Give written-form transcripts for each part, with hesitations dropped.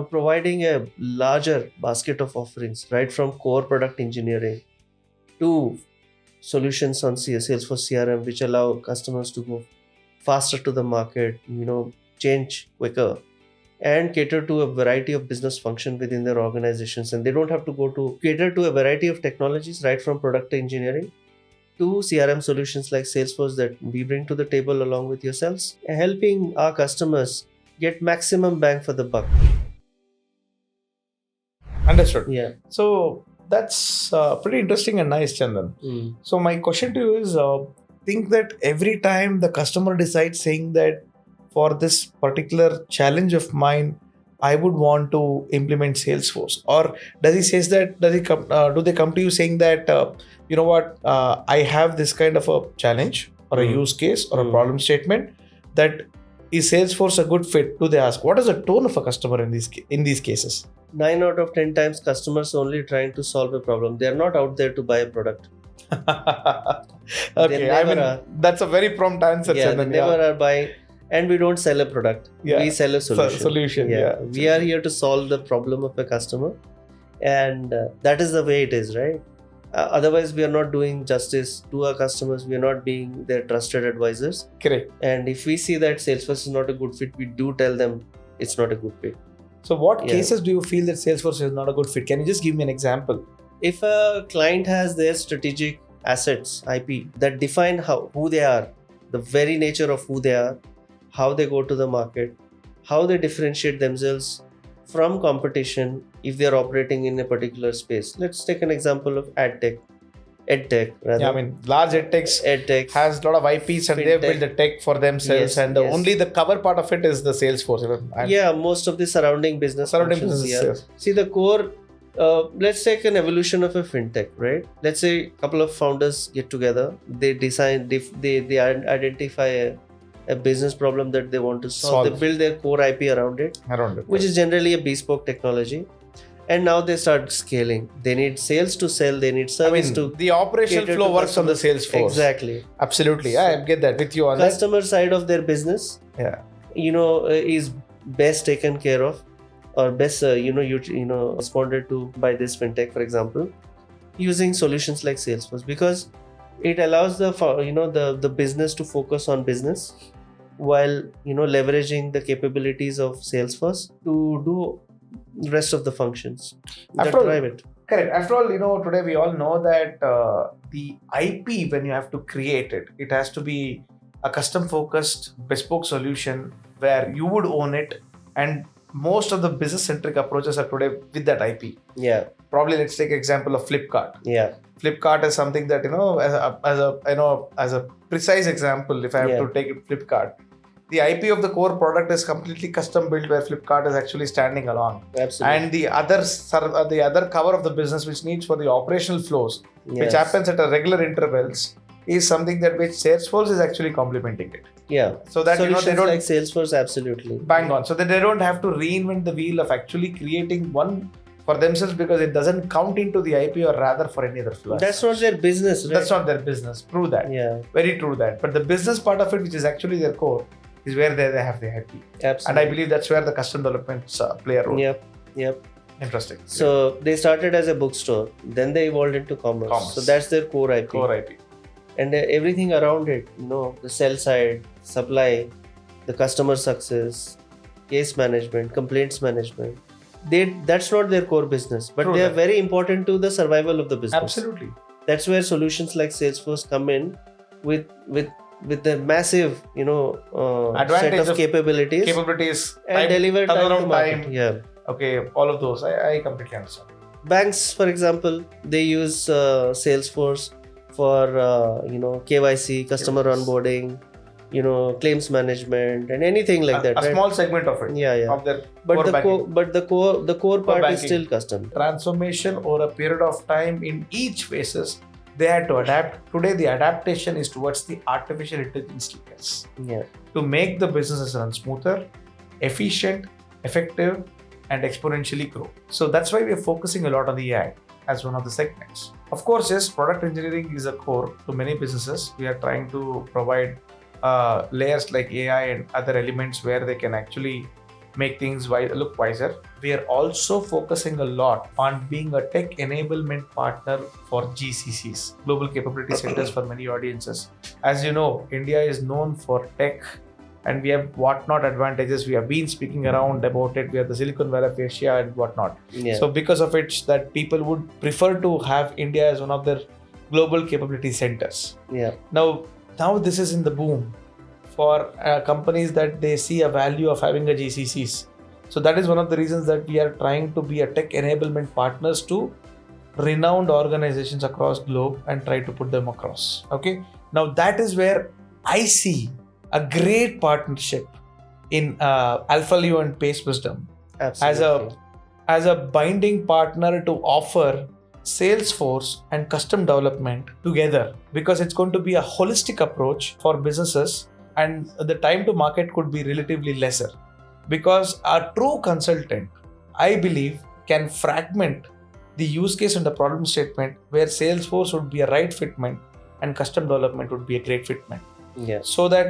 providing a larger basket of offerings, right from core product engineering to solutions on Salesforce CRM, which allow customers to go faster to the market, change quicker, and cater to a variety of business function within their organizations. And they don't have to go to cater to a variety of technologies, right from product engineering to CRM solutions like Salesforce that we bring to the table along with yourselves, helping our customers get maximum bang for the buck. Understood. Yeah. So that's pretty interesting and nice, Chandan. So my question to you is, think that every time the customer decides saying that for this particular challenge of mine, I would want to implement Salesforce, or do they come to you saying that you know what, I have this kind of a challenge or a use case or a problem statement, that is Salesforce a good fit? Do they ask what is the tone of a customer in these cases? 9 out of 10 times customers only trying to solve a problem. They're not out there to buy a product. Okay, I mean, that's a very prompt answer. Yeah, they never are buying. And we don't sell a product. Yeah. We sell a solution. Yeah. We are here to solve the problem of a customer. And that is the way it is, right? Otherwise, we are not doing justice to our customers. We are not being their trusted advisors. Correct. And if we see that Salesforce is not a good fit, we do tell them it's not a good fit. So what cases do you feel that Salesforce is not a good fit? Can you just give me an example? If a client has their strategic assets, IP, that define who they are, the very nature of who they are, how they go to the market, how they differentiate themselves from competition if they are operating in a particular space. Let's take an example of edtech. Yeah, I mean, large edtech has a lot of IPs and they've built the tech for themselves, and only the cover part of it is the Salesforce. Most of the surrounding businesses. Yes. See, the core, let's take an evolution of a fintech, right? Let's say a couple of founders get together, they they identify a business problem that they want to solve. They build their core IP around it, which is generally a bespoke technology. And now they start scaling. They need sales to sell. They need service to. The operational flow works on the Salesforce. Exactly. Absolutely. I get that with you on that. Customer side of their business, is best taken care of, or best, responded to by this fintech, for example, using solutions like Salesforce, because it allows the business to focus on business while leveraging the capabilities of Salesforce to do rest of the functions that drive it. Correct. After all, today we all know that the IP, when you have to create it, it has to be a custom focused bespoke solution where you would own it, and most of the business centric approaches are today with that IP. Yeah. Probably let's take example of Flipkart. Yeah. Flipkart is something that as a precise example, if I have to take it, Flipkart, the IP of the core product is completely custom built, where Flipkart is actually standing alone. Absolutely. And the other cover of the business, which needs for the operational flows, which happens at a regular intervals, is something that which Salesforce is actually complementing it. Yeah. So that solutions they don't like Salesforce, absolutely. Bang on. So that they don't have to reinvent the wheel of actually creating one for themselves, because it doesn't count into the IP, or rather for any other flow. That's not their business, right? That's not their business. True that. Yeah. Very true that. But the business part of it, which is actually their core, is where they have the IP. Absolutely. And I believe that's where the custom developments play a role. Yep. Interesting. So they started as a bookstore, then they evolved into commerce. So that's their core IP. And everything around it, the sell side, supply, the customer success, case management, complaints management, that's not their core business, but they are very important to the survival of the business. Absolutely. That's where solutions like Salesforce come in with the massive set of capabilities and deliver time to market. Yeah. Okay, all of those I completely understand. Banks, for example, they use Salesforce for KYC, customer onboarding, claims management, and anything like that. A small segment of it. Yeah. Of their but the core part is still custom. Transformation over a period of time in each phases, they had to adapt. Today, the adaptation is towards the artificial intelligence layers. Yeah. To make the businesses run smoother, efficient, effective, and exponentially grow. So that's why we are focusing a lot on the AI as one of the segments. Of course, yes, product engineering is a core to many businesses. We are trying to provide layers like AI and other elements where they can actually make things look wiser. We are also focusing a lot on being a tech enablement partner for GCCs, Global Capability Centers for many audiences. As you know, India is known for tech and we have whatnot advantages. We have been speaking around about it. We are the Silicon Valley of Asia and whatnot. Yeah. So because of it, that people would prefer to have India as one of their global capability centers. Yeah. Now this is in the boom for companies that they see a value of having a GCCs. So that is one of the reasons that we are trying to be a tech enablement partners to renowned organizations across globe and try to put them across. Okay. Now that is where I see a great partnership in Alpha Leo and Pace Wisdom Absolutely. as a binding partner to offer Salesforce and custom development together, because it's going to be a holistic approach for businesses and the time to market could be relatively lesser, because a true consultant, I believe, can fragment the use case and the problem statement where Salesforce would be a right fitment and custom development would be a great fitment. Yeah. So that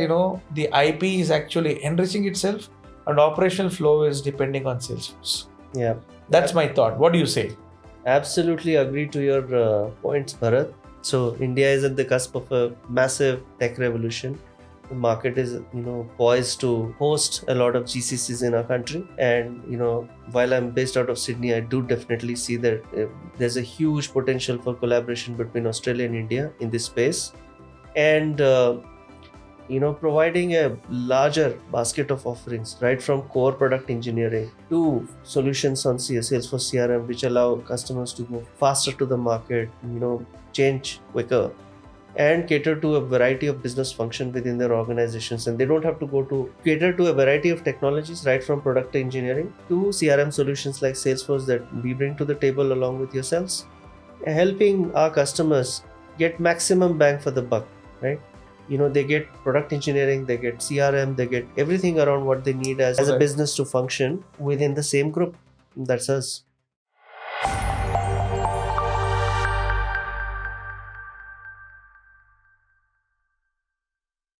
the IP is actually enriching itself and operational flow is depending on Salesforce. Yeah. That's my thought. What do you say? Absolutely agree to your points, Bharat. So India is at the cusp of a massive tech revolution. The market is, poised to host a lot of GCCs in our country. And, while I'm based out of Sydney, I do definitely see that there's a huge potential for collaboration between Australia and India in this space. And, providing a larger basket of offerings, right from core product engineering to solutions on Salesforce CRM, which allow customers to go faster to the market, change quicker, and cater to a variety of business function within their organizations. And they don't have to go to cater to a variety of technologies, right from product engineering to CRM solutions like Salesforce that we bring to the table along with yourselves, helping our customers get maximum bang for the buck, right? They get product engineering, they get CRM, they get everything around what they need as a business to function within the same group. That's us.